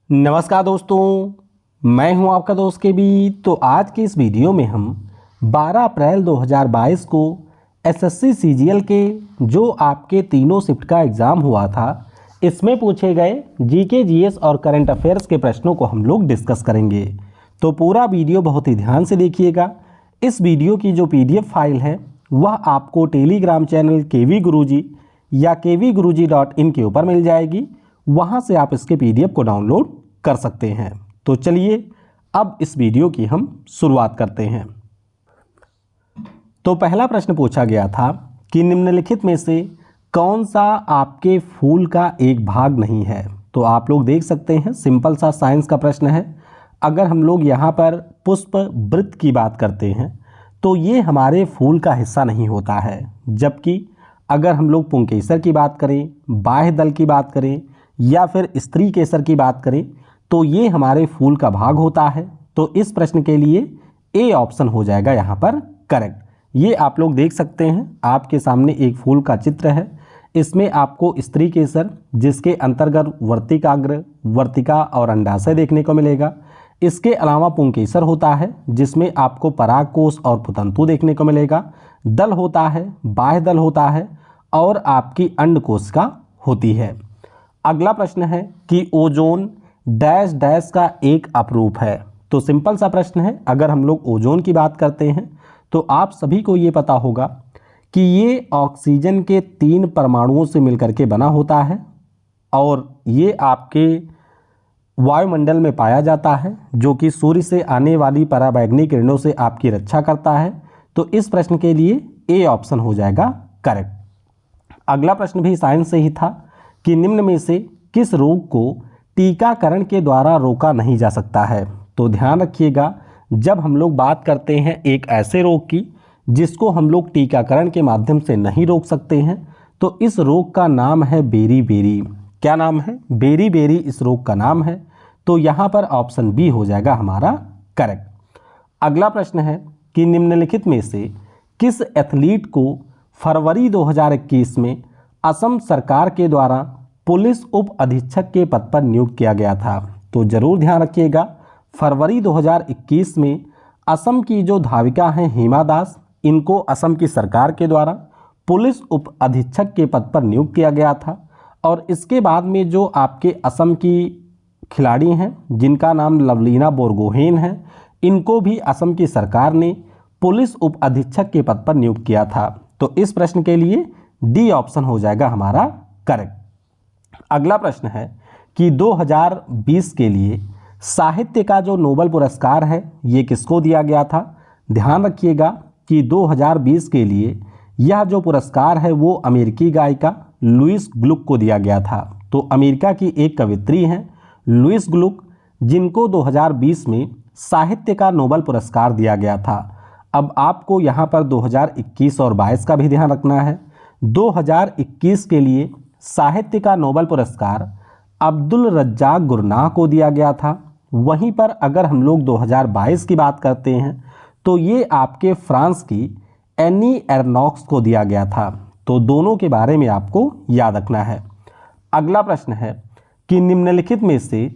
नमस्कार दोस्तों, मैं हूं आपका दोस्त के बी। तो आज के इस वीडियो में हम 12 अप्रैल 2022 को एसएससी सीजीएल के जो आपके तीनों शिफ्ट का एग्ज़ाम हुआ था, इसमें पूछे गए जीके जीएस और करंट अफेयर्स के प्रश्नों को हम लोग डिस्कस करेंगे। तो पूरा वीडियो बहुत ही ध्यान से देखिएगा। इस वीडियो की जो पीडीएफ फाइल है वह आपको टेलीग्राम चैनल केवी गुरुजी या kvguruji.in के ऊपर मिल जाएगी। वहाँ से आप इसके पीडीएफ को डाउनलोड कर सकते हैं। तो चलिए अब इस वीडियो की हम शुरुआत करते हैं। तो पहला प्रश्न पूछा गया था कि निम्नलिखित में से कौन सा आपके फूल का एक भाग नहीं है। तो आप लोग देख सकते हैं, सिंपल सा साइंस का प्रश्न है। अगर हम लोग यहाँ पर पुष्प वृत्त की बात करते हैं तो ये हमारे फूल का हिस्सा नहीं होता है, जबकि अगर हम लोग पुंकेसर की बात करें, बाह्य दल की बात करें या फिर स्त्री केसर की बात करें तो ये हमारे फूल का भाग होता है। तो इस प्रश्न के लिए ए ऑप्शन हो जाएगा यहाँ पर करेक्ट। ये आप लोग देख सकते हैं, आपके सामने एक फूल का चित्र है। इसमें आपको स्त्री केसर जिसके अंतर्गत वर्तिकाग्र, वर्तिका और अंडाशय देखने को मिलेगा। इसके अलावा पुंकेसर होता है जिसमें आपको परागकोश और पुतंतु देखने को मिलेगा। दल होता है, बाह्य दल होता है और आपकी अंडकोशिका होती है। अगला प्रश्न है कि ओजोन डैश डैश का एक अपरूप है। तो सिंपल सा प्रश्न है। अगर हम लोग ओजोन की बात करते हैं तो आप सभी को ये पता होगा कि ये ऑक्सीजन के 3 परमाणुओं से मिलकर के बना होता है और ये आपके वायुमंडल में पाया जाता है, जो कि सूर्य से आने वाली पराबैंगनी किरणों से आपकी रक्षा करता है। तो इस प्रश्न के लिए ए ऑप्शन हो जाएगा करेक्ट। अगला प्रश्न भी साइंस से ही था कि निम्न में से किस रोग को टीकाकरण के द्वारा रोका नहीं जा सकता है। तो ध्यान रखिएगा, जब हम लोग बात करते हैं एक ऐसे रोग की जिसको हम लोग टीकाकरण के माध्यम से नहीं रोक सकते हैं, तो इस रोग का नाम है बेरी। क्या नाम है? बेरी इस रोग का नाम है। तो यहाँ पर ऑप्शन बी हो जाएगा हमारा करेक्ट। अगला प्रश्न है कि निम्नलिखित में से किस एथलीट को फरवरी 2021 में असम सरकार के द्वारा पुलिस उप अधीक्षक के पद पर नियुक्त किया गया था। तो जरूर ध्यान रखिएगा, फरवरी 2021 में असम की जो धाविका हैं हिमा दास, इनको असम की सरकार के द्वारा पुलिस उप अधीक्षक के पद पर नियुक्त किया गया था। और इसके बाद में जो आपके असम की खिलाड़ी हैं जिनका नाम लवलीना बोरगोहेन है, इनको भी असम की सरकार ने पुलिस उप अधीक्षक के पद पर नियुक्त किया था। तो इस प्रश्न के लिए डी ऑप्शन हो जाएगा हमारा करेक्ट। अगला प्रश्न है कि 2020 के लिए साहित्य का जो नोबेल पुरस्कार है ये किसको दिया गया था। ध्यान रखिएगा कि 2020 के लिए यह जो पुरस्कार है वो अमेरिकी गायिका लुइस ग्लुक को दिया गया था। तो अमेरिका की एक कवित्री हैं लुइस ग्लुक, जिनको 2020 में साहित्य का नोबेल पुरस्कार दिया गया था। अब आपको यहाँ पर 2021 और 22 का भी ध्यान रखना है। 2021 के लिए साहित्य का नोबेल पुरस्कार अब्दुल रज्जाक गुरनाह को दिया गया था। वहीं पर अगर हम लोग 2022 की बात करते हैं तो ये आपके फ्रांस की एनी एर्नॉक्स को दिया गया था। तो दोनों के बारे में आपको याद रखना है। अगला प्रश्न है कि निम्नलिखित में से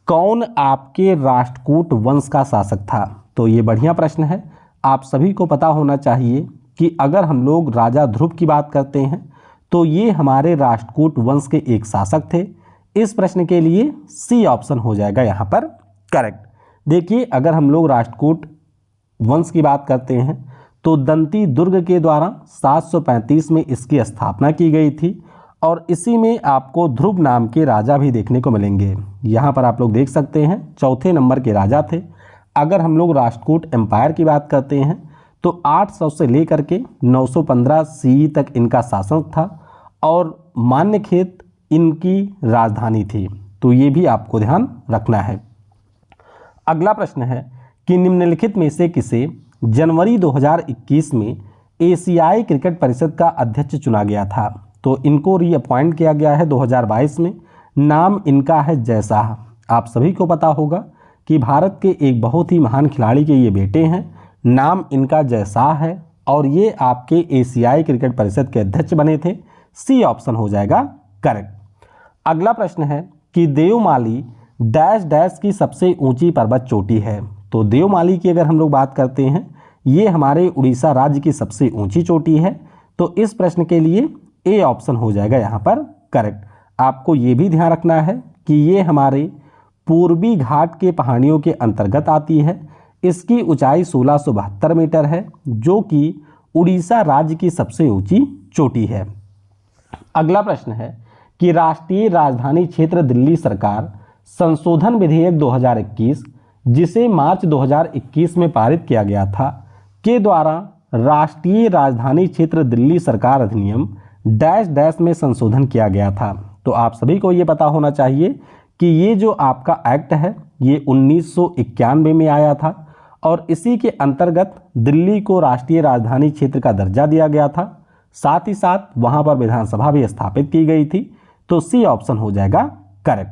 कौन आपके राष्ट्रकूट वंश का शासक था। तो ये बढ़िया प्रश्न है। आप सभी को पता होना चाहिए कि अगर हम लोग राजा ध्रुव की बात करते हैं तो ये हमारे राष्ट्रकूट वंश के एक शासक थे। इस प्रश्न के लिए सी ऑप्शन हो जाएगा यहाँ पर करेक्ट। देखिए, अगर हम लोग राष्ट्रकूट वंश की बात करते हैं तो दंती दुर्ग के द्वारा 735 में इसकी स्थापना की गई थी और इसी में आपको ध्रुव नाम के राजा भी देखने को मिलेंगे। यहाँ पर आप लोग देख सकते हैं चौथे नंबर के राजा थे। अगर हम लोग राष्ट्रकूट एम्पायर की बात करते हैं तो 800 से लेकर के 915 सी तक इनका शासन था और मान्यखेत इनकी राजधानी थी। तो ये भी आपको ध्यान रखना है। अगला प्रश्न है कि निम्नलिखित में से किसे जनवरी 2021 में एशियाई क्रिकेट परिषद का अध्यक्ष चुना गया था। तो इनको रीअपॉइंट किया गया है 2022 में। नाम इनका है जय शाह। आप सभी को पता होगा कि भारत के एक बहुत ही महान खिलाड़ी के ये बेटे हैं। नाम इनका जय शाह है और ये आपके एशियाई क्रिकेट परिषद के अध्यक्ष बने थे। सी ऑप्शन हो जाएगा करेक्ट। अगला प्रश्न है कि देवमाली डैश डैश की सबसे ऊंची पर्वत चोटी है। तो देवमाली की अगर हम लोग बात करते हैं, ये हमारे उड़ीसा राज्य की सबसे ऊंची चोटी है। तो इस प्रश्न के लिए ए ऑप्शन हो जाएगा यहाँ पर करेक्ट। आपको ये भी ध्यान रखना है कि ये हमारे पूर्वी घाट के पहाड़ियों के अंतर्गत आती है। इसकी ऊंचाई 1672 मीटर है, जो कि उड़ीसा राज्य की सबसे ऊंची चोटी है। अगला प्रश्न है कि राष्ट्रीय राजधानी क्षेत्र दिल्ली सरकार संशोधन विधेयक 2021, जिसे मार्च 2021 में पारित किया गया था, के द्वारा राष्ट्रीय राजधानी क्षेत्र दिल्ली सरकार अधिनियम डैश डैश में संशोधन किया गया था। तो आप सभी को ये पता होना चाहिए कि ये जो आपका एक्ट है ये 1991 में आया था और इसी के अंतर्गत दिल्ली को राष्ट्रीय राजधानी क्षेत्र का दर्जा दिया गया था। साथ ही साथ वहां पर विधानसभा भी स्थापित की गई थी। तो सी ऑप्शन हो जाएगा करेक्ट।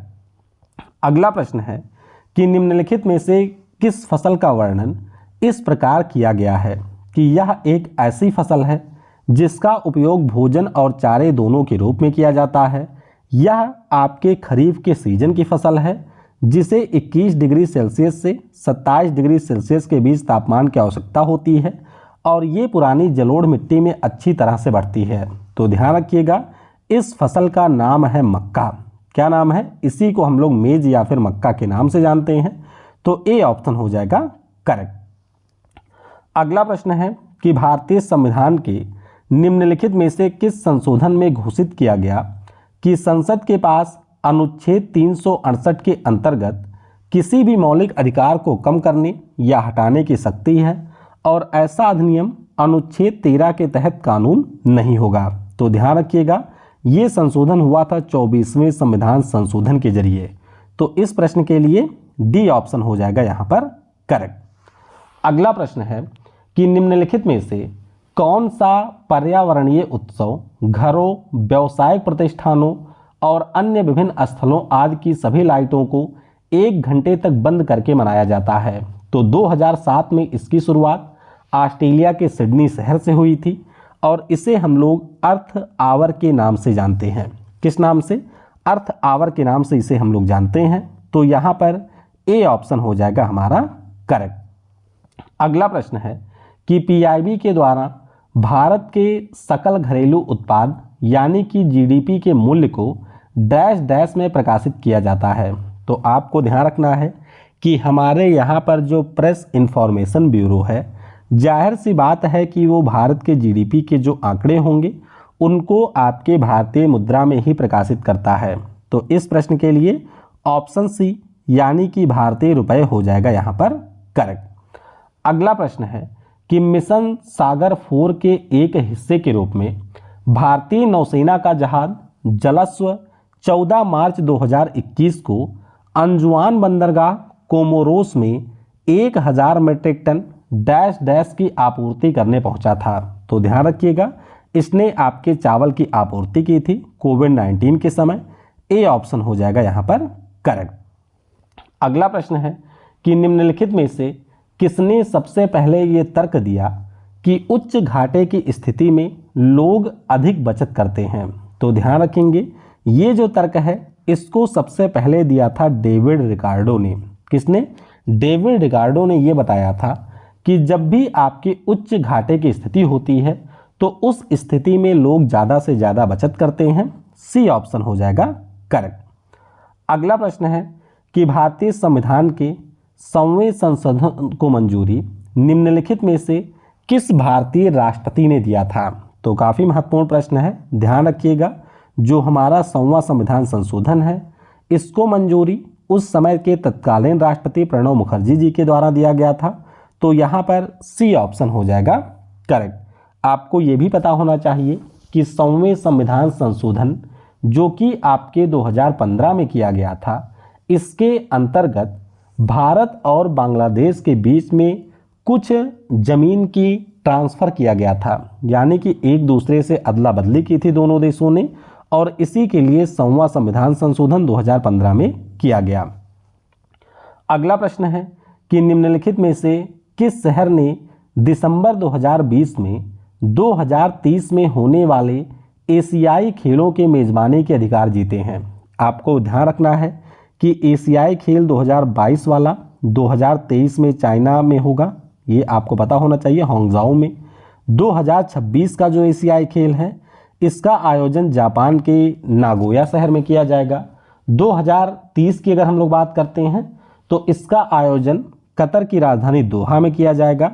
अगला प्रश्न है कि निम्नलिखित में से किस फसल का वर्णन इस प्रकार किया गया है कि यह एक ऐसी फसल है जिसका उपयोग भोजन और चारे दोनों के रूप में किया जाता है। यह आपके खरीफ के सीजन की फसल है जिसे 21 डिग्री सेल्सियस से 27 डिग्री सेल्सियस के बीच तापमान की आवश्यकता होती है और ये पुरानी जलोढ़ मिट्टी में अच्छी तरह से बढ़ती है। तो ध्यान रखिएगा, इस फसल का नाम है मक्का। क्या नाम है? इसी को हम लोग मेज या फिर मक्का के नाम से जानते हैं। तो ए ऑप्शन हो जाएगा करेक्ट। अगला प्रश्न है कि भारतीय संविधान के निम्नलिखित में से किस संशोधन में घोषित किया गया कि संसद के पास अनुच्छेद 368 के अंतर्गत किसी भी मौलिक अधिकार को कम करने या हटाने की शक्ति है और ऐसा अधिनियम अनुच्छेद 13 के तहत कानून नहीं होगा। तो ध्यान रखिएगा, ये संशोधन हुआ था 24वें संविधान संशोधन के जरिए। तो इस प्रश्न के लिए डी ऑप्शन हो जाएगा यहाँ पर करेक्ट। अगला प्रश्न है कि निम्नलिखित में से कौन सा पर्यावरणीय उत्सव घरों, व्यावसायिक प्रतिष्ठानों और अन्य विभिन्न स्थलों आदि की सभी लाइटों को 1 घंटे तक बंद करके मनाया जाता है। तो 2007 में इसकी शुरुआत ऑस्ट्रेलिया के सिडनी शहर से हुई थी और इसे हम लोग अर्थ आवर के नाम से जानते हैं। किस नाम से? अर्थ आवर के नाम से इसे हम लोग जानते हैं। तो यहाँ पर ए ऑप्शन हो जाएगा हमारा करेक्ट। अगला प्रश्न है कि पीआईबी के द्वारा भारत के सकल घरेलू उत्पाद यानी कि जीडीपी के मूल्य को डैश डैश में प्रकाशित किया जाता है। तो आपको ध्यान रखना है कि हमारे यहाँ पर जो प्रेस इंफॉर्मेशन ब्यूरो है, जाहिर सी बात है कि वो भारत के जीडीपी के जो आंकड़े होंगे उनको आपके भारतीय मुद्रा में ही प्रकाशित करता है। तो इस प्रश्न के लिए ऑप्शन सी यानी कि भारतीय रुपए हो जाएगा यहाँ पर करेक्ट। अगला प्रश्न है कि मिशन सागर 4 के एक हिस्से के रूप में भारतीय नौसेना का जहाज जलस्व 14 मार्च 2021 को अंजुआन बंदरगाह कोमोरोस में 1000 मीट्रिक टन डैश डैश की आपूर्ति करने पहुंचा था। तो ध्यान रखिएगा, इसने आपके चावल की आपूर्ति की थी कोविड-19 के समय। ए ऑप्शन हो जाएगा यहाँ पर करेक्ट। अगला प्रश्न है कि निम्नलिखित में से किसने सबसे पहले ये तर्क दिया कि उच्च घाटे की स्थिति में लोग अधिक बचत करते हैं। तो ध्यान रखेंगे, ये जो तर्क है इसको सबसे पहले दिया था डेविड रिकार्डो ने। किसने? डेविड रिकार्डो ने ये बताया था कि जब भी आपकी उच्च घाटे की स्थिति होती है तो उस स्थिति में लोग ज़्यादा से ज़्यादा बचत करते हैं। सी ऑप्शन हो जाएगा करेक्ट। अगला प्रश्न है कि भारतीय संविधान के 100वें संशोधन को मंजूरी निम्नलिखित में से किस भारतीय राष्ट्रपति ने दिया था। तो काफ़ी महत्वपूर्ण प्रश्न है, ध्यान रखिएगा। जो हमारा 100वां संविधान संशोधन है इसको मंजूरी उस समय के तत्कालीन राष्ट्रपति प्रणब मुखर्जी जी के द्वारा दिया गया था। तो यहाँ पर सी ऑप्शन हो जाएगा करेक्ट। आपको ये भी पता होना चाहिए कि 100वें संविधान संशोधन जो कि आपके 2015 में किया गया था, इसके अंतर्गत भारत और बांग्लादेश के बीच में कुछ जमीन की ट्रांसफ़र किया गया था, यानी कि एक दूसरे से अदला बदली की थी दोनों देशों ने, और इसी के लिए 100वां संविधान संशोधन 2015 में किया गया। अगला प्रश्न है कि निम्नलिखित में से किस शहर ने दिसंबर 2020 में 2030 में होने वाले एशियाई खेलों के मेज़बानी के अधिकार जीते हैं। आपको ध्यान रखना है कि एशियाई खेल 2022 वाला 2023 में चाइना में होगा, ये आपको पता होना चाहिए, हांगझाओ में। 2026 का जो एशियाई खेल है इसका आयोजन जापान के नागोया शहर में किया जाएगा। 2030 की अगर हम लोग बात करते हैं तो इसका आयोजन कतर की राजधानी दोहा में किया जाएगा।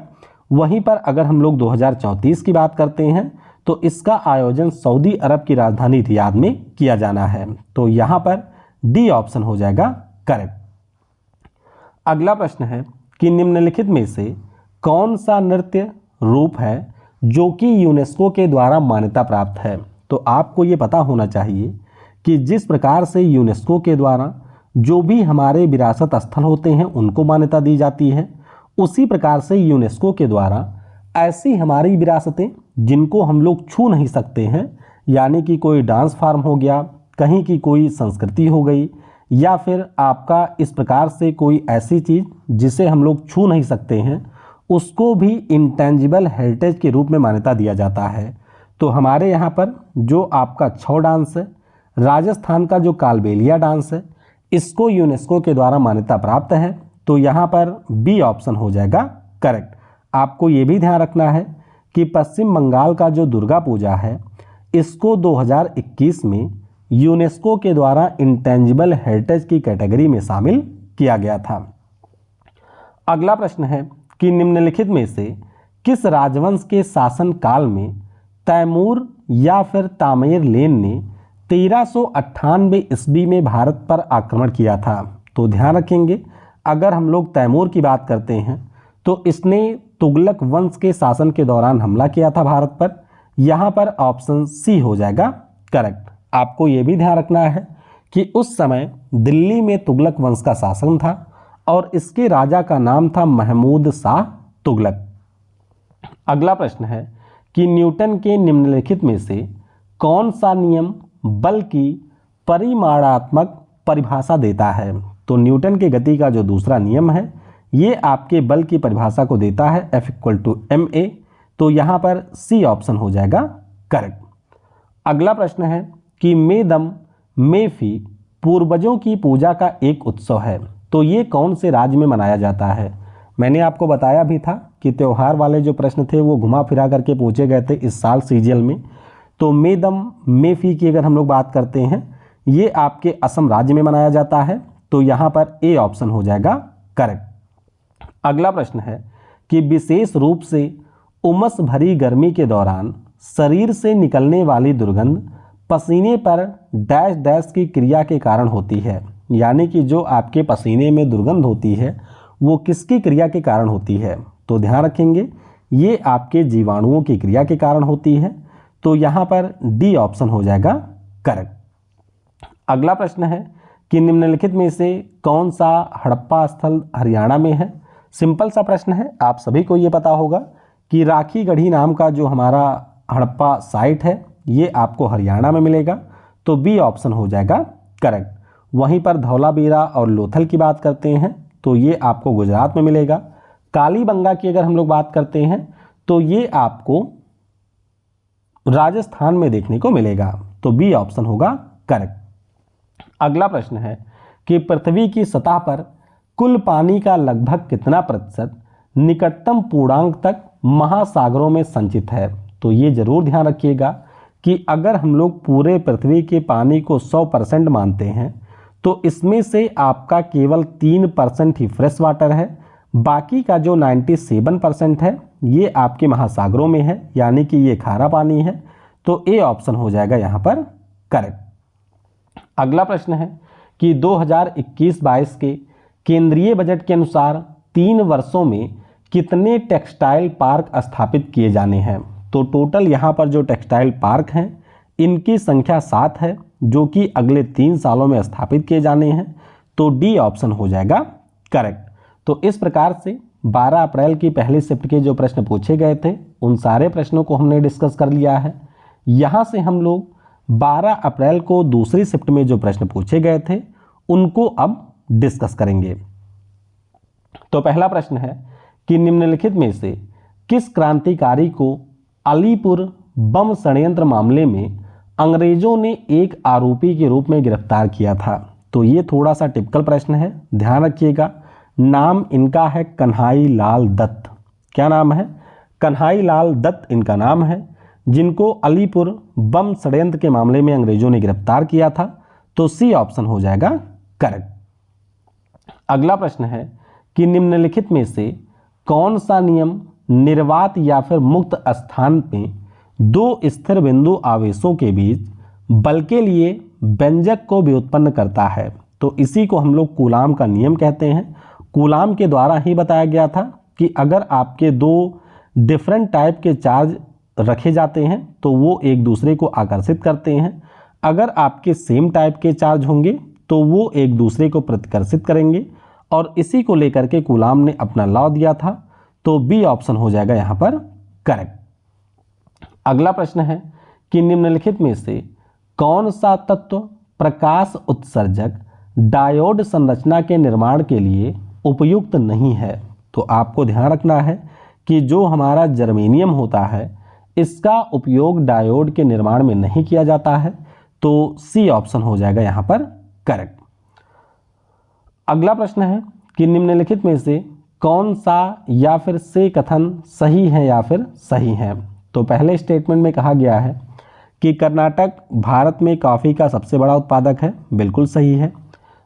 वहीं पर अगर हम लोग 2034 की बात करते हैं तो इसका आयोजन सऊदी अरब की राजधानी रियाद में किया जाना है। तो यहाँ पर डी ऑप्शन हो जाएगा करेक्ट। अगला प्रश्न है कि निम्नलिखित में से कौन सा नृत्य रूप है जो कि यूनेस्को के द्वारा मान्यता प्राप्त है। तो आपको ये पता होना चाहिए कि जिस प्रकार से यूनेस्को के द्वारा जो भी हमारे विरासत स्थल होते हैं उनको मान्यता दी जाती है, उसी प्रकार से यूनेस्को के द्वारा ऐसी हमारी विरासतें जिनको हम लोग छू नहीं सकते हैं, यानी कि कोई डांस फॉर्म हो गया, कहीं की कोई संस्कृति हो गई, या फिर आपका इस प्रकार से कोई ऐसी चीज़ जिसे हम लोग छू नहीं सकते हैं, उसको भी इंटेंजिबल हेरिटेज के रूप में मान्यता दिया जाता है। तो हमारे यहाँ पर जो आपका छौ डांस है, राजस्थान का जो कालबेलिया डांस है, इसको यूनेस्को के द्वारा मान्यता प्राप्त है। तो यहाँ पर बी ऑप्शन हो जाएगा करेक्ट। आपको ये भी ध्यान रखना है कि पश्चिम बंगाल का जो दुर्गा पूजा है इसको 2021 में यूनेस्को के द्वारा इंटेंजिबल हेरिटेज की कैटेगरी में शामिल किया गया था। अगला प्रश्न है कि निम्नलिखित में से किस राजवंश के शासन काल में तैमूर या फिर तामेर लेन ने 1398 ईस्वी में भारत पर आक्रमण किया था। तो ध्यान रखेंगे, अगर हम लोग तैमूर की बात करते हैं तो इसने तुगलक वंश के शासन के दौरान हमला किया था भारत पर। यहाँ पर ऑप्शन सी हो जाएगा करेक्ट। आपको ये भी ध्यान रखना है कि उस समय दिल्ली में तुगलक वंश का शासन था और इसके राजा का नाम था महमूद शाह तुगलक। अगला प्रश्न है कि न्यूटन के निम्नलिखित में से कौन सा नियम बल की परिमाणात्मक परिभाषा देता है। तो न्यूटन के गति का जो दूसरा नियम है ये आपके बल की परिभाषा को देता है, F=ma। तो यहाँ पर सी ऑप्शन हो जाएगा करेक्ट। अगला प्रश्न है कि मेदम मेफी पूर्वजों की पूजा का एक उत्सव है, तो ये कौन से राज्य में मनाया जाता है। मैंने आपको बताया भी था कि त्यौहार वाले जो प्रश्न थे वो घुमा फिरा करके पूछे गए थे इस साल सीजीएल में। तो मेदम मेफी की अगर हम लोग बात करते हैं ये आपके असम राज्य में मनाया जाता है। तो यहाँ पर ए ऑप्शन हो जाएगा करेक्ट। अगला प्रश्न है कि विशेष रूप से उमस भरी गर्मी के दौरान शरीर से निकलने वाली दुर्गंध पसीने पर डैश डैश की क्रिया के कारण होती है, यानी कि जो आपके पसीने में दुर्गंध होती है वो किसकी क्रिया के कारण होती है। तो ध्यान रखेंगे ये आपके जीवाणुओं की क्रिया के कारण होती है। तो यहाँ पर डी ऑप्शन हो जाएगा करेक्ट। अगला प्रश्न है कि निम्नलिखित में से कौन सा हड़प्पा स्थल हरियाणा में है। सिंपल सा प्रश्न है, आप सभी को ये पता होगा कि राखी गढ़ी नाम का जो हमारा हड़प्पा साइट है ये आपको हरियाणा में मिलेगा। तो बी ऑप्शन हो जाएगा करेक्ट। वहीं पर धौलावीरा और लोथल की बात करते हैं तो ये आपको गुजरात में मिलेगा। कालीबंगा की अगर हम लोग बात करते हैं तो ये आपको राजस्थान में देखने को मिलेगा। तो बी ऑप्शन होगा करेक्ट। अगला प्रश्न है कि पृथ्वी की सतह पर कुल पानी का लगभग कितना प्रतिशत निकटतम पूर्णांक तक महासागरों में संचित है। तो ये जरूर ध्यान रखिएगा कि अगर हम लोग पूरे पृथ्वी के पानी को 100% मानते हैं तो इसमें से आपका केवल 3% ही फ्रेश वाटर है, बाकी का जो 97% है ये आपके महासागरों में है, यानी कि ये खारा पानी है। तो ए ऑप्शन हो जाएगा यहाँ पर करेक्ट। अगला प्रश्न है कि 2021-22 के केंद्रीय बजट के अनुसार 3 वर्षों में कितने टेक्सटाइल पार्क स्थापित किए जाने हैं। तो टोटल यहाँ पर जो टेक्सटाइल पार्क हैं इनकी संख्या 7 है जो कि अगले 3 सालों में स्थापित किए जाने हैं। तो डी ऑप्शन हो जाएगा करेक्ट। तो इस प्रकार से 12 अप्रैल की पहली शिफ्ट के जो प्रश्न पूछे गए थे उन सारे प्रश्नों को हमने डिस्कस कर लिया है। यहाँ से हम लोग 12 अप्रैल को दूसरी शिफ्ट में जो प्रश्न पूछे गए थे उनको अब डिस्कस करेंगे। तो पहला प्रश्न है कि निम्नलिखित में से किस क्रांतिकारी को अलीपुर बम षड्यंत्र मामले में अंग्रेजों ने एक आरोपी के रूप में गिरफ्तार किया था। तो ये थोड़ा सा टिपिकल प्रश्न है, ध्यान रखिएगा। नाम इनका है कन्हाई लाल दत्त। क्या नाम है? कन्हाई लाल दत्त इनका नाम है, जिनको अलीपुर बम षड्यंत्र के मामले में अंग्रेजों ने गिरफ्तार किया था। तो सी ऑप्शन हो जाएगा करेक्ट। अगला प्रश्न है कि निम्नलिखित में से कौन सा नियम निर्वात या फिर मुक्त स्थान में दो स्थिर बिंदु आवेशों के बीच बल के लिए व्यंजक को व्युत्पन्न करता है? तो इसी को हम लोग कूलाम का नियम कहते हैं। कूलाम के द्वारा ही बताया गया था कि अगर आपके दो डिफरेंट टाइप के चार्ज रखे जाते हैं तो वो एक दूसरे को आकर्षित करते हैं। अगर आपके सेम टाइप के चार्ज होंगे तो वो एक दूसरे को प्रतिकर्षित करेंगे, और इसी को लेकर के कूलाम ने अपना लॉ दिया था। तो बी ऑप्शन हो जाएगा यहाँ पर करेक्ट। अगला प्रश्न है कि निम्नलिखित में से कौन सा तत्व प्रकाश उत्सर्जक डायोड संरचना के निर्माण के लिए उपयुक्त नहीं है? तो आपको ध्यान रखना है कि जो हमारा जर्मेनियम होता है इसका उपयोग डायोड के निर्माण में नहीं किया जाता है। तो सी ऑप्शन हो जाएगा यहाँ पर करेक्ट। अगला प्रश्न है कि निम्नलिखित में से कौन सा या फिर से कथन सही है या फिर सही है? तो पहले स्टेटमेंट में कहा गया है कि कर्नाटक भारत में कॉफ़ी का सबसे बड़ा उत्पादक है, बिल्कुल सही है।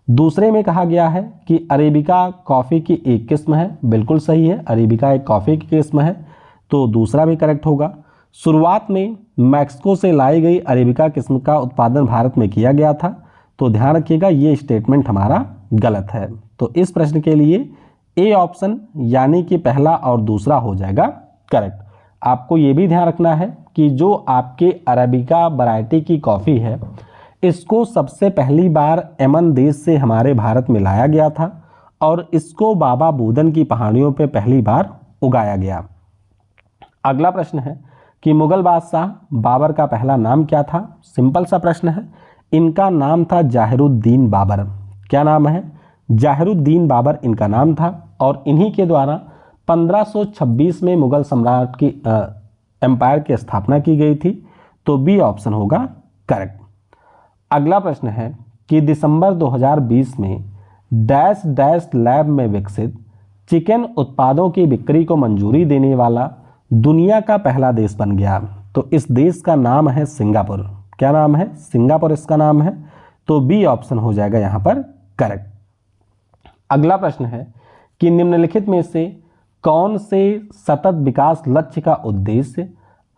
दूसरे में कहा गया है कि अरेबिका कॉफ़ी की एक किस्म है, बिल्कुल सही है, अरेबिका एक कॉफ़ी की किस्म है, तो दूसरा भी करेक्ट होगा। शुरुआत में मैक्सिको से लाई गई अरेबिका किस्म का उत्पादन भारत में किया गया था, तो ध्यान रखिएगा ये स्टेटमेंट हमारा गलत है। तो इस प्रश्न के लिए ए ऑप्शन यानी कि पहला और दूसरा हो जाएगा करेक्ट। आपको ये भी ध्यान रखना है कि जो आपके अरेबिका वैरायटी की कॉफ़ी है इसको सबसे पहली बार यमन देश से हमारे भारत में लाया गया था, और इसको बाबा बूदन की पहाड़ियों पर पहली बार उगाया गया। अगला प्रश्न है कि मुगल बादशाह बाबर का पहला नाम क्या था? सिंपल सा प्रश्न है, इनका नाम था जाहिरुद्दीन बाबर। क्या नाम है? जाहिरुद्दीन बाबर इनका नाम था, और इन्हीं के द्वारा 1526 में मुगल सम्राट की एम्पायर की स्थापना की गई थी। तो बी ऑप्शन होगा करेक्ट। अगला प्रश्न है कि दिसंबर 2020 में डैश डैश लैब में विकसित चिकन उत्पादों की बिक्री को मंजूरी देने वाला दुनिया का पहला देश बन गया। तो इस देश का नाम है सिंगापुर। क्या नाम है? सिंगापुर इसका नाम है। तो बी ऑप्शन हो जाएगा यहाँ पर करेक्ट। अगला प्रश्न है कि निम्नलिखित में से कौन से सतत विकास लक्ष्य का उद्देश्य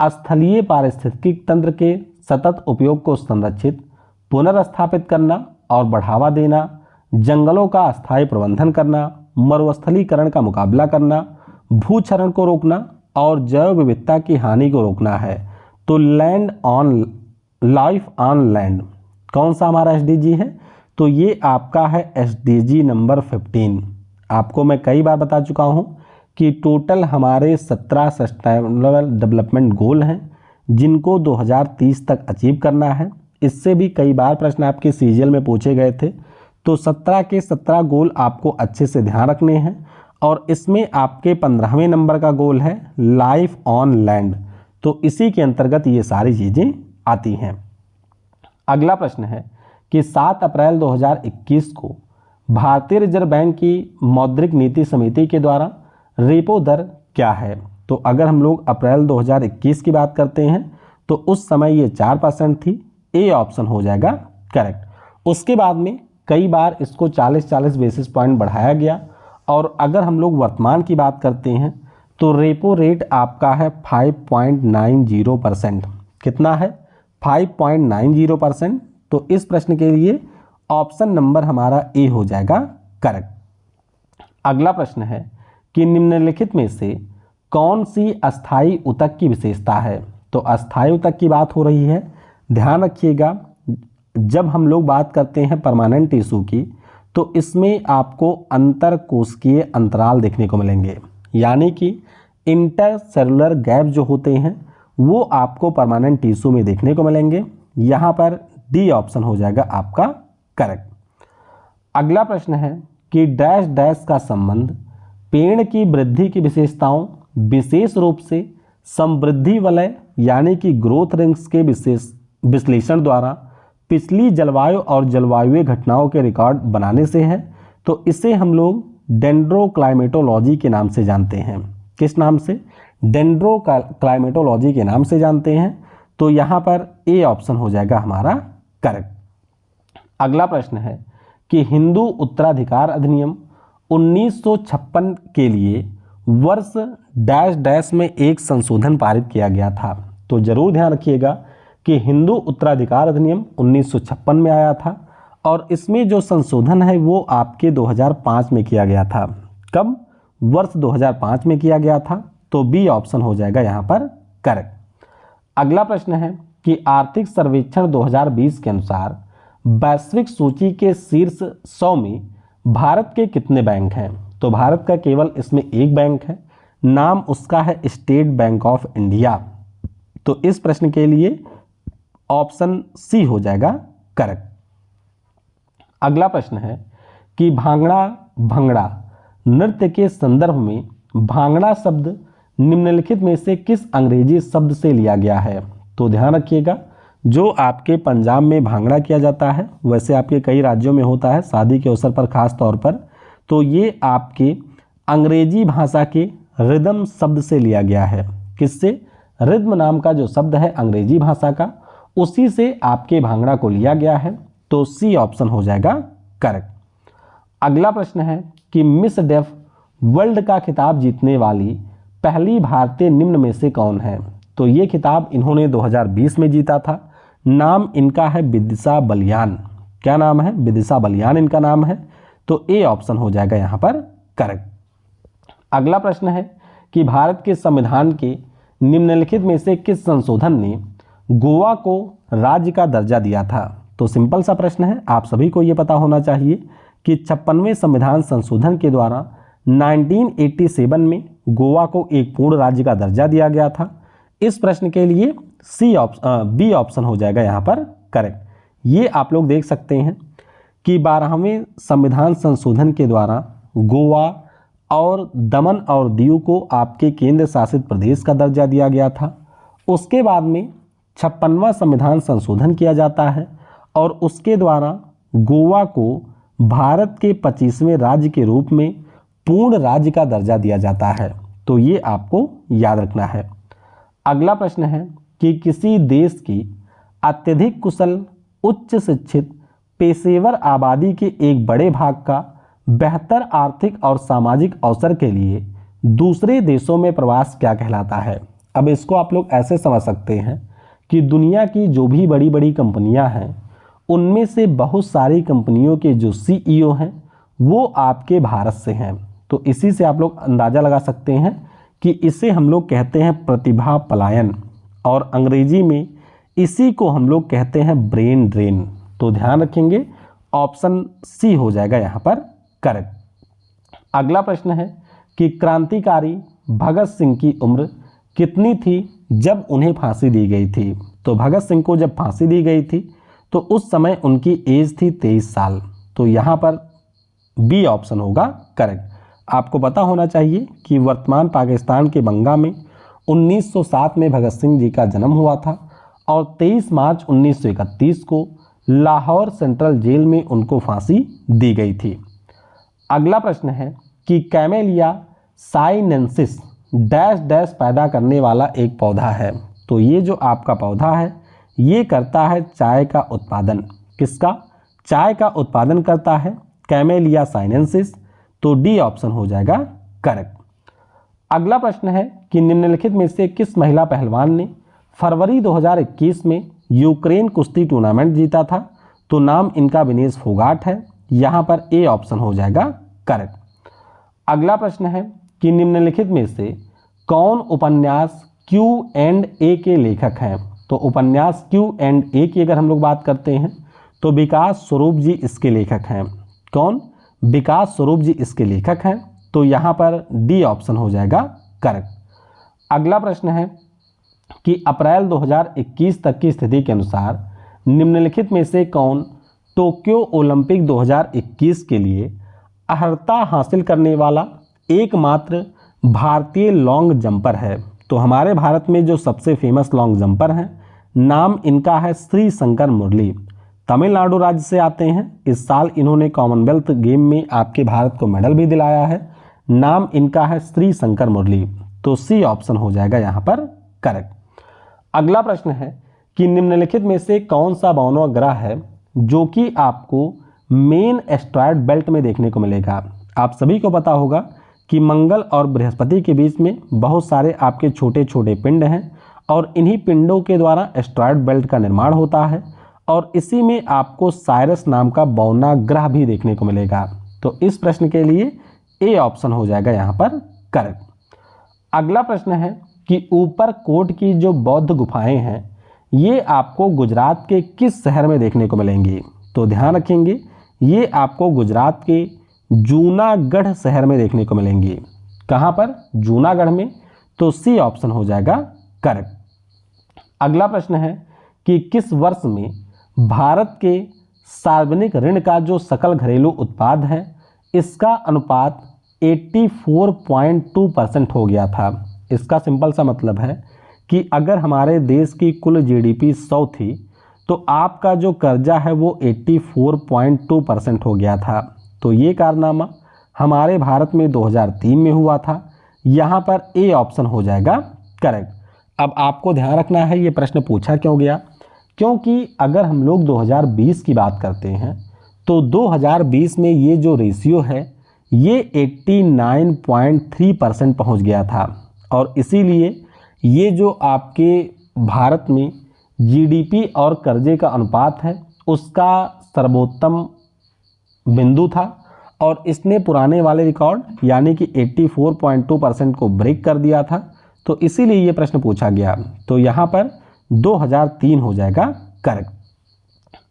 स्थलीय पारिस्थितिक तंत्र के सतत उपयोग को संरक्षित, पुनर्स्थापित करना और बढ़ावा देना, जंगलों का अस्थायी प्रबंधन करना, मरुस्थलीकरण का मुकाबला करना, भूक्षरण को रोकना और जैव विविधता की हानि को रोकना है? तो land on life on land कौन सा हमारा एसडीजी है? तो ये आपका है एसडीजी नंबर 15। आपको मैं कई बार बता चुका हूँ कि टोटल हमारे 17 सस्टेनेबल डेवलपमेंट गोल हैं जिनको 2030 तक अचीव करना है। इससे भी कई बार प्रश्न आपके सीजीएल में पूछे गए थे। तो 17 के 17 गोल आपको अच्छे से ध्यान रखने हैं, और इसमें आपके 15वें नंबर का गोल है लाइफ ऑन लैंड। तो इसी के अंतर्गत ये सारी चीज़ें आती हैं। अगला प्रश्न है कि 7 अप्रैल 2021 को भारतीय रिजर्व बैंक की मौद्रिक नीति समिति के द्वारा रेपो दर क्या है? तो अगर हम लोग अप्रैल 2021 की बात करते हैं तो उस समय ये 4% थी। ए ऑप्शन हो जाएगा करेक्ट। उसके बाद में कई बार इसको 40-40 बेसिस पॉइंट बढ़ाया गया, और अगर हम लोग वर्तमान की बात करते हैं तो रेपो रेट आपका है 5.90%। कितना है? 5.90%। तो इस प्रश्न के लिए ऑप्शन नंबर हमारा ए हो जाएगा करेक्ट। अगला प्रश्न है कि निम्नलिखित में से कौन सी अस्थायी ऊतक की विशेषता है? तो अस्थायी ऊतक की बात हो रही है। ध्यान रखिएगा, जब हम लोग बात करते हैं परमानेंट टिश्यू की तो इसमें आपको अंतरकोशिकीय अंतराल देखने को मिलेंगे, यानी कि इंटरसेलुलर गैप जो होते हैं वो आपको परमानेंट टिश्यू में देखने को मिलेंगे। यहाँ पर डी ऑप्शन हो जाएगा आपका करेक्ट। अगला प्रश्न है कि डैश डैश का संबंध पेड़ की वृद्धि की विशेषताओं, विशेष रूप से समृद्धि वलय यानी कि ग्रोथ रिंग्स के विशेष विश्लेषण द्वारा पिछली जलवायु और जलवायुई घटनाओं के रिकॉर्ड बनाने से है, तो इसे हम लोग डेंड्रोक्लाइमेटोलॉजी के नाम से जानते हैं। किस नाम से? डेंड्रोक्लाइमेटोलॉजी के नाम से जानते हैं। तो यहाँ पर ए ऑप्शन हो जाएगा हमारा करेक्ट। अगला प्रश्न है कि हिंदू उत्तराधिकार अधिनियम 1956 के लिए वर्ष डैश डैश में एक संशोधन पारित किया गया था। तो जरूर ध्यान रखिएगा कि हिंदू उत्तराधिकार अधिनियम 1956 में आया था और इसमें जो संशोधन है वो आपके 2005 में किया गया था। कब? वर्ष 2005 में किया गया था। तो बी ऑप्शन हो जाएगा यहाँ पर करेक्ट। अगला प्रश्न है कि आर्थिक सर्वेक्षण 2020 के अनुसार वैश्विक सूची के शीर्ष 100 में भारत के कितने बैंक हैं? तो भारत का केवल इसमें एक बैंक है, नाम उसका है स्टेट बैंक ऑफ इंडिया। तो इस प्रश्न के लिए ऑप्शन सी हो जाएगा करेक्ट। अगला प्रश्न है कि भांगड़ा भंगड़ा नृत्य के संदर्भ में भांगड़ा शब्द निम्नलिखित में से किस अंग्रेजी शब्द से लिया गया है? तो ध्यान रखिएगा, जो आपके पंजाब में भांगड़ा किया जाता है, वैसे आपके कई राज्यों में होता है शादी के अवसर पर खास तौर पर, तो ये आपके अंग्रेजी भाषा के रिदम शब्द से लिया गया है। किससे? रिद्म नाम का जो शब्द है अंग्रेजी भाषा का, उसी से आपके भांगड़ा को लिया गया है। तो सी ऑप्शन हो जाएगा करेक्ट। अगला प्रश्न है कि मिस डेफ वर्ल्ड का खिताब जीतने वाली पहली भारतीय निम्न में से कौन है? तो ये खिताब इन्होंने 2020 में जीता था। नाम इनका है विदिशा बलियान। क्या नाम है? विदिशा बलियान इनका नाम है। तो ए ऑप्शन हो जाएगा यहाँ पर करेक्ट। अगला प्रश्न है कि भारत के संविधान के निम्नलिखित में से किस संशोधन ने गोवा को राज्य का दर्जा दिया था? तो सिंपल सा प्रश्न है, आप सभी को ये पता होना चाहिए कि 56वें संविधान संशोधन के द्वारा 1987 में गोवा को एक पूर्ण राज्य का दर्जा दिया गया था। इस प्रश्न के लिए बी ऑप्शन हो जाएगा यहाँ पर करेक्ट। ये आप लोग देख सकते हैं कि 12वें संविधान संशोधन के द्वारा गोवा और दमन और दीव को आपके केंद्र शासित प्रदेश का दर्जा दिया गया था। उसके बाद में 56वां संविधान संशोधन किया जाता है और उसके द्वारा गोवा को भारत के 25वें राज्य के रूप में पूर्ण राज्य का दर्जा दिया जाता है। तो ये आपको याद रखना है। अगला प्रश्न है कि किसी देश की अत्यधिक कुशल उच्च शिक्षित पेशेवर आबादी के एक बड़े भाग का बेहतर आर्थिक और सामाजिक अवसर के लिए दूसरे देशों में प्रवास क्या कहलाता है? अब इसको आप लोग ऐसे समझ सकते हैं कि दुनिया की जो भी बड़ी बड़ी कंपनियां हैं, उनमें से बहुत सारी कंपनियों के जो सीईओ हैं वो आपके भारत से हैं। तो इसी से आप लोग अंदाज़ा लगा सकते हैं कि इसे हम लोग कहते हैं प्रतिभा पलायन, और अंग्रेजी में इसी को हम लोग कहते हैं ब्रेन ड्रेन। तो ध्यान रखेंगे, ऑप्शन सी हो जाएगा यहाँ पर करेक्ट। अगला प्रश्न है कि क्रांतिकारी भगत सिंह की उम्र कितनी थी जब उन्हें फांसी दी गई थी? तो भगत सिंह को जब फांसी दी गई थी तो उस समय उनकी एज थी 23 साल। तो यहाँ पर बी ऑप्शन होगा करेक्ट। आपको पता होना चाहिए कि वर्तमान पाकिस्तान के बंगा में 1907 में भगत सिंह जी का जन्म हुआ था और 23 मार्च 1931 को लाहौर सेंट्रल जेल में उनको फांसी दी गई थी। अगला प्रश्न है कि कैमेलिया साइनेंसिस डैश डैश पैदा करने वाला एक पौधा है। तो ये जो आपका पौधा है ये करता है चाय का उत्पादन। किसका? चाय का उत्पादन करता है कैमेलिया साइनेंसिस। तो डी ऑप्शन हो जाएगा करेक्ट। अगला प्रश्न है कि निम्नलिखित में से किस महिला पहलवान ने फरवरी 2021 में यूक्रेन कुश्ती टूर्नामेंट जीता था? तो नाम इनका विनेश फोगाट है। यहाँ पर ए ऑप्शन हो जाएगा करेक्ट। अगला प्रश्न है कि निम्नलिखित में से कौन उपन्यास Q&A के लेखक हैं? तो उपन्यास Q&A की अगर हम लोग बात करते हैं तो विकास स्वरूप जी इसके लेखक हैं। कौन? विकास स्वरूप जी इसके लेखक हैं। तो यहाँ पर डी ऑप्शन हो जाएगा करेक्ट। अगला प्रश्न है कि अप्रैल 2021 तक की स्थिति के अनुसार निम्नलिखित में से कौन टोक्यो ओलंपिक 2021 के लिए अर्हता हासिल करने वाला एकमात्र भारतीय लॉन्ग जंपर है? तो हमारे भारत में जो सबसे फेमस लॉन्ग जंपर हैं, नाम इनका है श्री शंकर मुरली। तमिलनाडु राज्य से आते हैं। इस साल इन्होंने कॉमनवेल्थ गेम में आपके भारत को मेडल भी दिलाया है। नाम इनका है श्री शंकर मुरली। तो सी ऑप्शन हो जाएगा यहाँ पर करेक्ट। अगला प्रश्न है कि निम्नलिखित में से कौन सा 52वां ग्रह है जो कि आपको मेन एस्ट्रॉयड बेल्ट में देखने को मिलेगा। आप सभी को पता होगा कि मंगल और बृहस्पति के बीच में बहुत सारे आपके छोटे छोटे पिंड हैं और इन्हीं पिंडों के द्वारा एस्ट्रॉयड बेल्ट का निर्माण होता है और इसी में आपको साइरस नाम का 52वां ग्रह भी देखने को मिलेगा। तो इस प्रश्न के लिए ए ऑप्शन हो जाएगा यहाँ पर करेक्ट। अगला प्रश्न है कि ऊपर कोट की जो बौद्ध गुफाएं हैं ये आपको गुजरात के किस शहर में देखने को मिलेंगी। तो ध्यान रखेंगे ये आपको गुजरात के जूनागढ़ शहर में देखने को मिलेंगी। कहाँ पर? जूनागढ़ में। तो सी ऑप्शन हो जाएगा करेक्ट। अगला प्रश्न है कि किस वर्ष में भारत के सार्वजनिक ऋण का जो सकल घरेलू उत्पाद है इसका अनुपात 84.2% हो गया था। इसका सिंपल सा मतलब है कि अगर हमारे देश की कुल जीडीपी 100 थी तो आपका जो कर्जा है वो 84.2% हो गया था। तो ये कारनामा हमारे भारत में 2003 में हुआ था। यहाँ पर ए ऑप्शन हो जाएगा करेक्ट। अब आपको ध्यान रखना है ये प्रश्न पूछा क्यों गया, क्योंकि अगर हम लोग 2020 की बात करते हैं तो 2020 में ये जो रेशियो है ये 89.3% पहुँच गया था और इसीलिए ये जो आपके भारत में जीडीपी और कर्जे का अनुपात है उसका सर्वोत्तम बिंदु था और इसने पुराने वाले रिकॉर्ड यानी कि 84.2% को ब्रेक कर दिया था। तो इसीलिए ये प्रश्न पूछा गया। तो यहाँ पर 2003 हो जाएगा करेक्ट।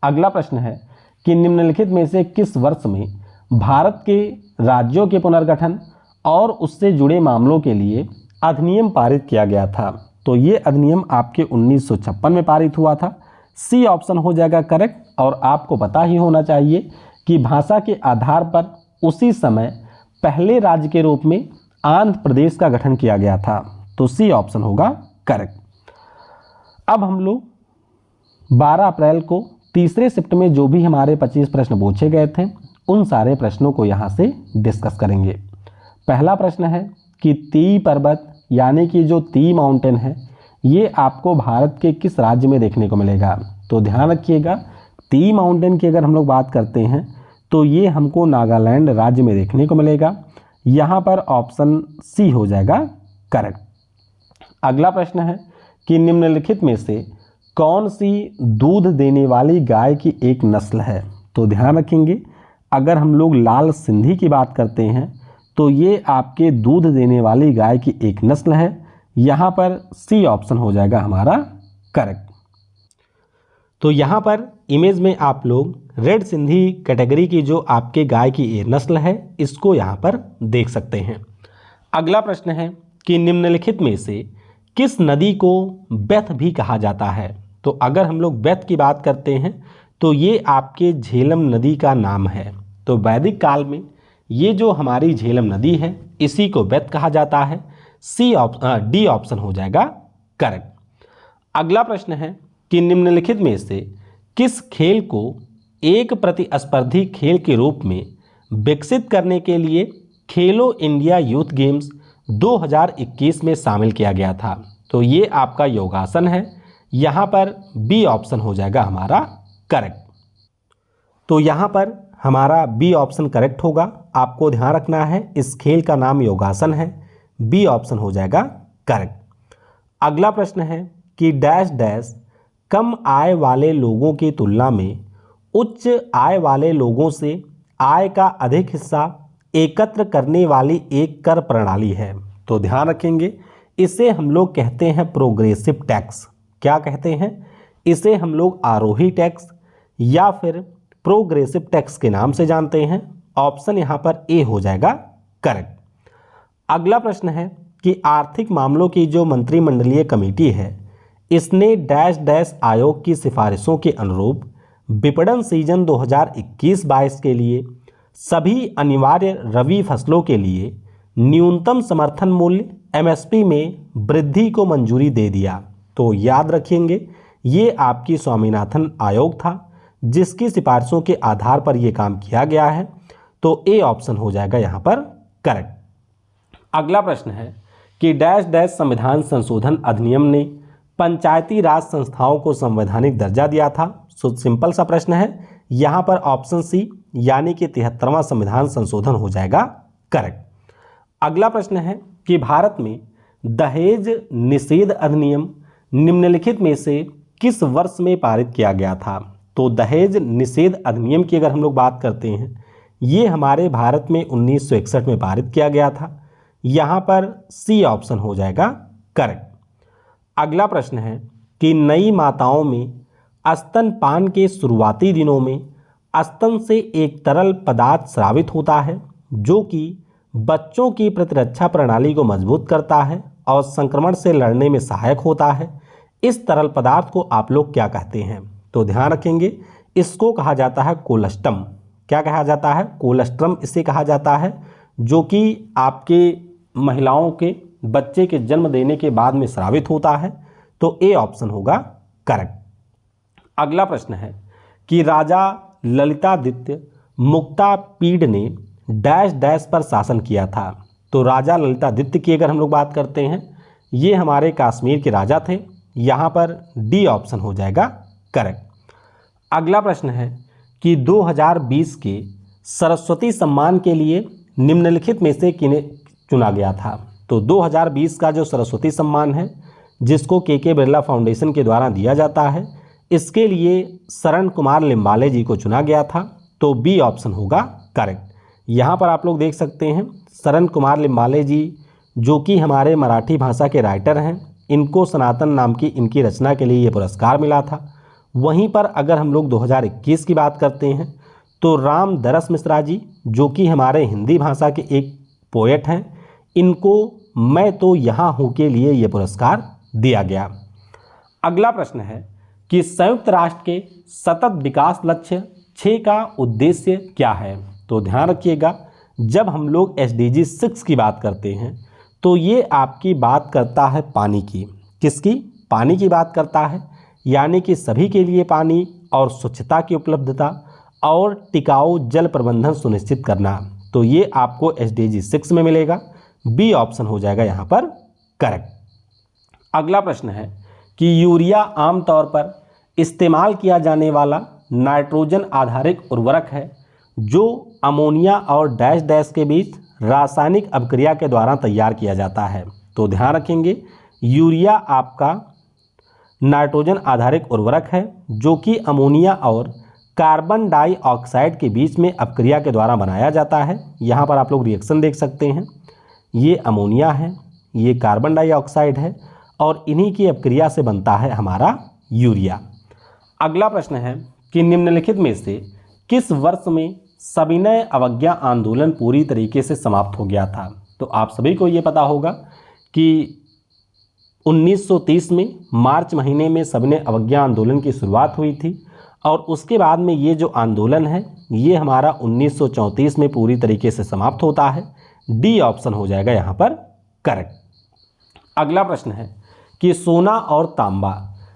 अगला प्रश्न है कि निम्नलिखित में से किस वर्ष में भारत के राज्यों के पुनर्गठन और उससे जुड़े मामलों के लिए अधिनियम पारित किया गया था। तो ये अधिनियम आपके 1956 में पारित हुआ था। सी ऑप्शन हो जाएगा करेक्ट। और आपको पता ही होना चाहिए कि भाषा के आधार पर उसी समय पहले राज्य के रूप में आंध्र प्रदेश का गठन किया गया था। तो सी ऑप्शन होगा करेक्ट। अब हम लोग 12 अप्रैल को तीसरे शिफ्ट में जो भी हमारे 25 प्रश्न पूछे गए थे उन सारे प्रश्नों को यहाँ से डिस्कस करेंगे। पहला प्रश्न है कि ती पर्वत यानी कि जो ती माउंटेन है ये आपको भारत के किस राज्य में देखने को मिलेगा। तो ध्यान रखिएगा ती माउंटेन की अगर हम लोग बात करते हैं तो ये हमको नागालैंड राज्य में देखने को मिलेगा। यहाँ पर ऑप्शन सी हो जाएगा करेक्ट। अगला प्रश्न है कि निम्नलिखित में से कौन सी दूध देने वाली गाय की एक नस्ल है। तो ध्यान रखेंगे अगर हम लोग लाल सिंधी की बात करते हैं तो ये आपके दूध देने वाली गाय की एक नस्ल है। यहाँ पर सी ऑप्शन हो जाएगा हमारा करेक्ट। तो यहाँ पर इमेज में आप लोग रेड सिंधी कैटेगरी की जो आपके गाय की ये नस्ल है इसको यहाँ पर देख सकते हैं। अगला प्रश्न है कि निम्नलिखित में से किस नदी को बेथ भी कहा जाता है। तो अगर हम लोग बेथ की बात करते हैं तो ये आपके झेलम नदी का नाम है। तो वैदिक काल में ये जो हमारी झेलम नदी है इसी को बेथ कहा जाता है। डी ऑप्शन हो जाएगा करेक्ट। अगला प्रश्न है कि निम्नलिखित में से किस खेल को एक प्रतिस्पर्धी खेल के रूप में विकसित करने के लिए खेलो इंडिया यूथ गेम्स 2021 में शामिल किया गया था। तो ये आपका योगासन है। यहाँ पर बी ऑप्शन हो जाएगा हमारा करेक्ट। तो यहाँ पर हमारा बी ऑप्शन करेक्ट होगा। आपको ध्यान रखना है इस खेल का नाम योगासन है। बी ऑप्शन हो जाएगा करेक्ट। अगला प्रश्न है कि डैश डैश कम आय वाले लोगों की तुलना में उच्च आय वाले लोगों से आय का अधिक हिस्सा एकत्र करने वाली एक कर प्रणाली है। तो ध्यान रखेंगे इसे हम लोग कहते हैं प्रोग्रेसिव टैक्स। क्या कहते हैं? इसे हम लोग आरोही टैक्स या फिर प्रोग्रेसिव टैक्स के नाम से जानते हैं। ऑप्शन यहाँ पर ए हो जाएगा करेक्ट। अगला प्रश्न है कि आर्थिक मामलों की जो मंत्रिमंडलीय कमेटी है इसने डैश डैश आयोग की सिफारिशों के अनुरूप विपणन सीजन 2021-22 के लिए सभी अनिवार्य रबी फसलों के लिए न्यूनतम समर्थन मूल्य एमएसपी में वृद्धि को मंजूरी दे दिया। तो याद रखेंगे ये आपकी स्वामीनाथन आयोग था जिसकी सिफारिशों के आधार पर यह काम किया गया है, तो ए ऑप्शन हो जाएगा यहाँ पर करेक्ट। अगला प्रश्न है कि डैश डैश संविधान संशोधन अधिनियम ने पंचायती राज संस्थाओं को संवैधानिक दर्जा दिया था। सो सिंपल सा प्रश्न है, यहाँ पर ऑप्शन सी यानी कि 73वां संविधान संशोधन हो जाएगा करेक्ट। अगला प्रश्न है कि भारत में दहेज निषेध अधिनियम निम्नलिखित में से किस वर्ष में पारित किया गया था। तो दहेज निषेध अधिनियम की अगर हम लोग बात करते हैं, ये हमारे भारत में 1961 में पारित किया गया था। यहाँ पर सी ऑप्शन हो जाएगा करेक्ट। अगला प्रश्न है कि नई माताओं में स्तनपान के शुरुआती दिनों में स्तन से एक तरल पदार्थ स्रावित होता है जो कि बच्चों की प्रतिरक्षा प्रणाली को मजबूत करता है और संक्रमण से लड़ने में सहायक होता है। इस तरल पदार्थ को आप लोग क्या कहते हैं? तो ध्यान रखेंगे, इसको कहा जाता है कोलेस्ट्रम। क्या कहा जाता है? कोलेस्ट्रम इसे कहा जाता है, जो कि आपके महिलाओं के बच्चे के जन्म देने के बाद में स्रावित होता है। तो ए ऑप्शन होगा करेक्ट। अगला प्रश्न है कि राजा ललितादित्य मुक्तापीड ने डैश डैश पर शासन किया था। तो राजा ललितादित्य की अगर हम लोग बात करते हैं, ये हमारे कश्मीर के राजा थे। यहाँ पर डी ऑप्शन हो जाएगा करेक्ट। अगला प्रश्न है कि 2020 के सरस्वती सम्मान के लिए निम्नलिखित में से किन्हें चुना गया था। तो 2020 का जो सरस्वती सम्मान है, जिसको के बिरला फाउंडेशन के द्वारा दिया जाता है, इसके लिए शरण कुमार लिम्बाले जी को चुना गया था। तो बी ऑप्शन होगा करेक्ट। यहाँ पर आप लोग देख सकते हैं, शरण कुमार लिम्बाले जी जो कि हमारे मराठी भाषा के राइटर हैं, इनको सनातन नाम की इनकी रचना के लिए ये पुरस्कार मिला था। वहीं पर अगर हम लोग 2021 की बात करते हैं, तो राम दरस मिश्रा जी जो कि हमारे हिंदी भाषा के एक पोएट हैं, इनको मैं तो यहाँ हूँ के लिए ये पुरस्कार दिया गया। अगला प्रश्न है कि संयुक्त राष्ट्र के सतत विकास लक्ष्य 6 का उद्देश्य क्या है। तो ध्यान रखिएगा, जब हम लोग SDG 6 की बात करते हैं, तो ये आपकी बात करता है पानी की। किसकी? पानी की बात करता है, यानी कि सभी के लिए पानी और स्वच्छता की उपलब्धता और टिकाऊ जल प्रबंधन सुनिश्चित करना। तो ये आपको SDG 6 में मिलेगा। बी ऑप्शन हो जाएगा यहाँ पर करेक्ट। अगला प्रश्न है कि यूरिया आमतौर पर इस्तेमाल किया जाने वाला नाइट्रोजन आधारित उर्वरक है जो अमोनिया और डैश डैश के बीच रासायनिक अभिक्रिया के द्वारा तैयार किया जाता है। तो ध्यान रखेंगे, यूरिया आपका नाइट्रोजन आधारित उर्वरक है जो कि अमोनिया और कार्बन डाइऑक्साइड के बीच में अभिक्रिया के द्वारा बनाया जाता है। यहाँ पर आप लोग रिएक्शन देख सकते हैं, ये अमोनिया है, ये कार्बन डाइऑक्साइड है और इन्हीं की अभिक्रिया से बनता है हमारा यूरिया। अगला प्रश्न है कि निम्नलिखित में से किस वर्ष में सविनय अवज्ञा आंदोलन पूरी तरीके से समाप्त हो गया था। तो आप सभी को ये पता होगा कि 1930 में मार्च महीने में सविनय अवज्ञा आंदोलन की शुरुआत हुई थी और उसके बाद में ये जो आंदोलन है ये हमारा 1934 में पूरी तरीके से समाप्त होता है। डी ऑप्शन हो जाएगा यहाँ पर करेक्ट। अगला प्रश्न है कि सोना और तांबा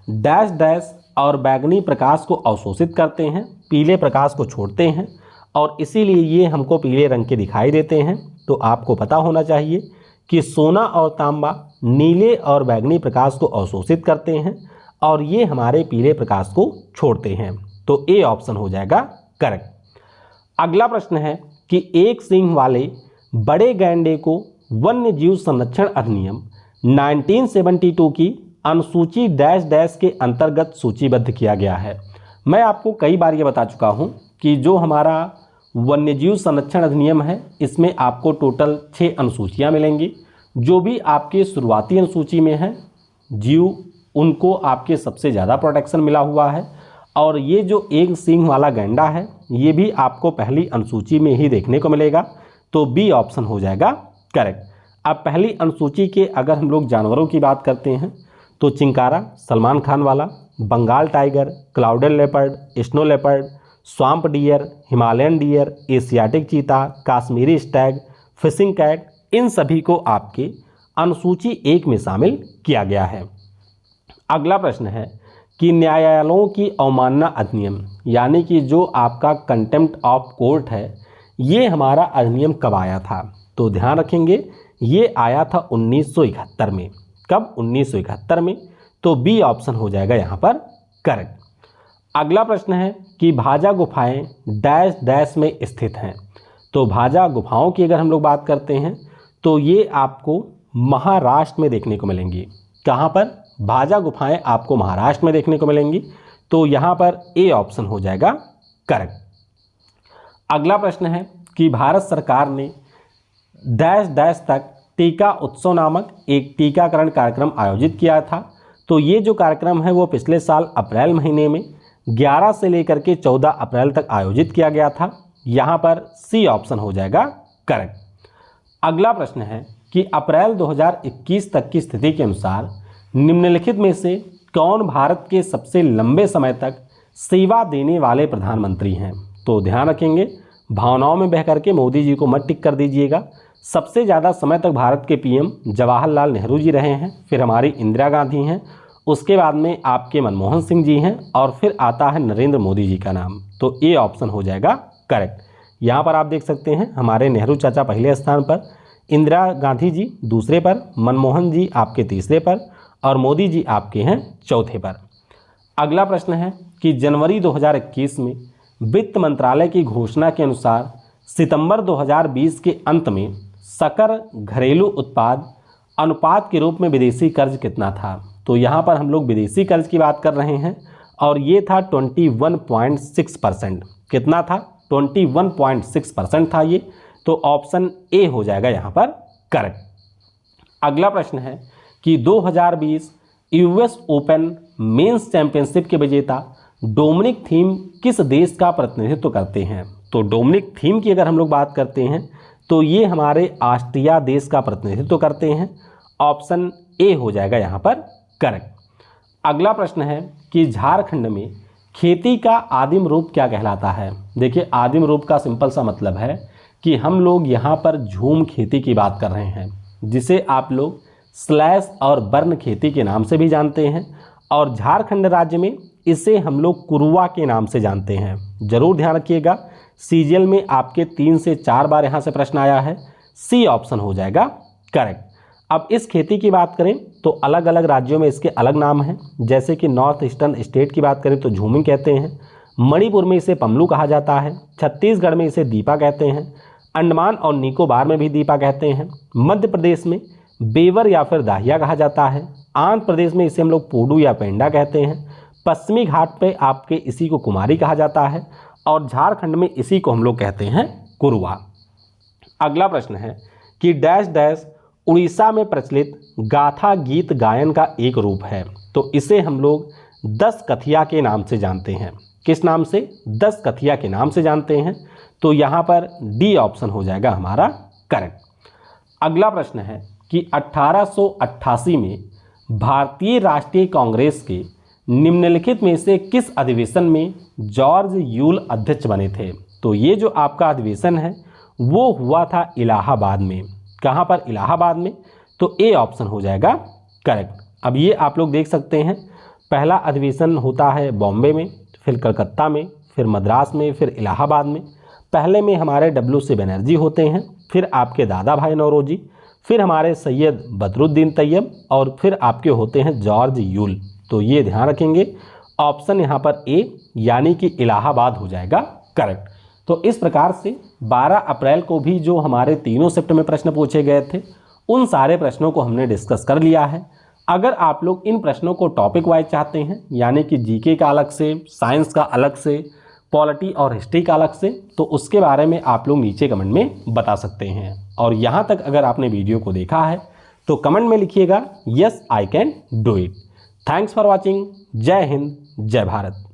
डैश डैश और बैगनी प्रकाश को अवशोषित करते हैं, पीले प्रकाश को छोड़ते हैं और इसीलिए ये हमको पीले रंग के दिखाई देते हैं। तो आपको पता होना चाहिए कि सोना और तांबा नीले और बैगनी प्रकाश को अवशोषित करते हैं और ये हमारे पीले प्रकाश को छोड़ते हैं। तो ए ऑप्शन हो जाएगा करेक्ट। अगला प्रश्न है कि एक सींग वाले बड़े गैंडे को वन्य जीव संरक्षण अधिनियम 1972 की अनुसूची डैश डैश के अंतर्गत सूचीबद्ध किया गया है। मैं आपको कई बार ये बता चुका हूँ कि जो हमारा वन्यजीव संरक्षण अधिनियम है, इसमें आपको टोटल 6 अनुसूचियाँ मिलेंगी। जो भी आपके शुरुआती अनुसूची में है जीव, उनको आपके सबसे ज़्यादा प्रोटेक्शन मिला हुआ है और ये जो एक सींग वाला गैंडा है ये भी आपको पहली अनुसूची में ही देखने को मिलेगा। तो बी ऑप्शन हो जाएगा करेक्ट। अब पहली अनुसूची के अगर हम लोग जानवरों की बात करते हैं, तो चिंकारा सलमान खान वाला, Bengal tiger, clouded leopard, snow leopard, swamp deer, Himalayan deer, Asiatic cheetah, Kashmiri stag, fishing cat, इन सभी को आपके अनुसूची 1 में शामिल किया गया है। अगला प्रश्न है कि न्यायालयों की अवमानना अधिनियम यानी कि जो आपका कंटेम्प्ट ऑफ कोर्ट है, ये हमारा अधिनियम कब आया था? तो ध्यान रखेंगे ये आया था 1971 में। कब? 1971 में। तो बी ऑप्शन हो जाएगा यहाँ पर करेक्ट। अगला प्रश्न है कि भाजा गुफाएं डैश डैश में स्थित हैं। तो भाजा गुफाओं की अगर हम लोग बात करते हैं तो ये आपको महाराष्ट्र में देखने को मिलेंगी। कहाँ पर? भाजा गुफाएं आपको महाराष्ट्र में देखने को मिलेंगी। तो यहाँ पर ए ऑप्शन हो जाएगा करेक्ट। अगला प्रश्न है कि भारत सरकार ने डैश डैश तक टीका उत्सव नामक एक टीकाकरण कार्यक्रम आयोजित किया था। तो ये जो कार्यक्रम है वो पिछले साल अप्रैल महीने में 11 से लेकर के 14 अप्रैल तक आयोजित किया गया था। यहाँ पर सी ऑप्शन हो जाएगा करेक्ट। अगला प्रश्न है कि अप्रैल 2021 तक की स्थिति के अनुसार निम्नलिखित में से कौन भारत के सबसे लंबे समय तक सेवा देने वाले प्रधानमंत्री हैं? तो ध्यान रखेंगे भावनाओं में बह करके मोदी जी को मत टिक कर दीजिएगा। सबसे ज़्यादा समय तक भारत के पीएम जवाहरलाल नेहरू जी रहे हैं, फिर हमारी इंदिरा गांधी हैं, उसके बाद में आपके मनमोहन सिंह जी हैं और फिर आता है नरेंद्र मोदी जी का नाम। तो ए ऑप्शन हो जाएगा करेक्ट। यहाँ पर आप देख सकते हैं हमारे नेहरू चाचा पहले स्थान पर, इंदिरा गांधी जी दूसरे पर, मनमोहन जी आपके तीसरे पर और मोदी जी आपके हैं चौथे पर। अगला प्रश्न है कि जनवरी 2021 में वित्त मंत्रालय की घोषणा के अनुसार सितंबर 2020 के अंत में सकल घरेलू उत्पाद अनुपात के रूप में विदेशी कर्ज कितना था? तो यहाँ पर हम लोग विदेशी कर्ज की बात कर रहे हैं और ये था 21.6%। कितना था? 21.6% था ये। तो ऑप्शन ए हो जाएगा यहाँ पर करेक्ट। अगला प्रश्न है कि 2020 यूएस ओपन मेंस चैंपियनशिप के विजेता डोमिनिक थीम किस देश का प्रतिनिधित्व करते हैं? तो डोमिनिक थीम की अगर हम लोग बात करते हैं तो ये हमारे ऑस्ट्रिया देश का प्रतिनिधित्व करते हैं। ऑप्शन ए हो जाएगा यहाँ पर करेक्ट। अगला प्रश्न है कि झारखंड में खेती का आदिम रूप क्या कहलाता है? देखिए आदिम रूप का सिंपल सा मतलब है कि हम लोग यहाँ पर झूम खेती की बात कर रहे हैं, जिसे आप लोग स्लैश और बर्न खेती के नाम से भी जानते हैं और झारखंड राज्य में इसे हम लोग कुरुआ के नाम से जानते हैं। जरूर ध्यान रखिएगा, सीजीएल में आपके 3 से 4 बार यहाँ से प्रश्न आया है। सी ऑप्शन हो जाएगा करेक्ट। अब इस खेती की बात करें तो अलग अलग राज्यों में इसके अलग नाम हैं। जैसे कि नॉर्थ ईस्टर्न स्टेट की बात करें तो झूमिंग कहते हैं, मणिपुर में इसे पमलू कहा जाता है, छत्तीसगढ़ में इसे दीपा कहते हैं, अंडमान और निकोबार में भी दीपा कहते हैं, मध्य प्रदेश में बेवर या फिर दाहिया कहा जाता है, आंध्र प्रदेश में इसे हम लोग पोडू या पेंडा कहते हैं, पश्चिमी घाट पे आपके इसी को कुमारी कहा जाता है और झारखंड में इसी को हम लोग कहते हैं कुरुआ। अगला प्रश्न है कि डैश डैश उड़ीसा में प्रचलित गाथा गीत गायन का एक रूप है। तो इसे हम लोग 10 कथिया के नाम से जानते हैं। किस नाम से? 10 कथिया के नाम से जानते हैं। तो यहाँ पर डी ऑप्शन हो जाएगा हमारा करेक्ट। अगला प्रश्न है कि 1888 में भारतीय राष्ट्रीय कांग्रेस के निम्नलिखित में से किस अधिवेशन में जॉर्ज यूल अध्यक्ष बने थे? तो ये जो आपका अधिवेशन है वो हुआ था इलाहाबाद में। कहाँ पर? इलाहाबाद में। तो ए ऑप्शन हो जाएगा करेक्ट। अब ये आप लोग देख सकते हैं, पहला अधिवेशन होता है बॉम्बे में, फिर कलकत्ता में, फिर मद्रास में, फिर इलाहाबाद में। पहले में हमारे WC बनर्जी होते हैं, फिर आपके दादा भाई नौरोजी, फिर हमारे सैयद बदरुद्दीन तैयब और फिर आपके होते हैं जॉर्ज यूल। तो ये ध्यान रखेंगे, ऑप्शन यहाँ पर ए यानी कि इलाहाबाद हो जाएगा करेक्ट। तो इस प्रकार से 12 अप्रैल को भी जो हमारे तीनों शिफ्ट में प्रश्न पूछे गए थे उन सारे प्रश्नों को हमने डिस्कस कर लिया है। अगर आप लोग इन प्रश्नों को टॉपिक वाइज चाहते हैं यानी कि जीके का अलग से, साइंस का अलग से, पॉलिटी और हिस्ट्री का अलग से, तो उसके बारे में आप लोग नीचे कमेंट में बता सकते हैं। और यहाँ तक अगर आपने वीडियो को देखा है तो कमेंट में लिखिएगा yes I can do it. Thanks for watching. जय हिंद, जय भारत।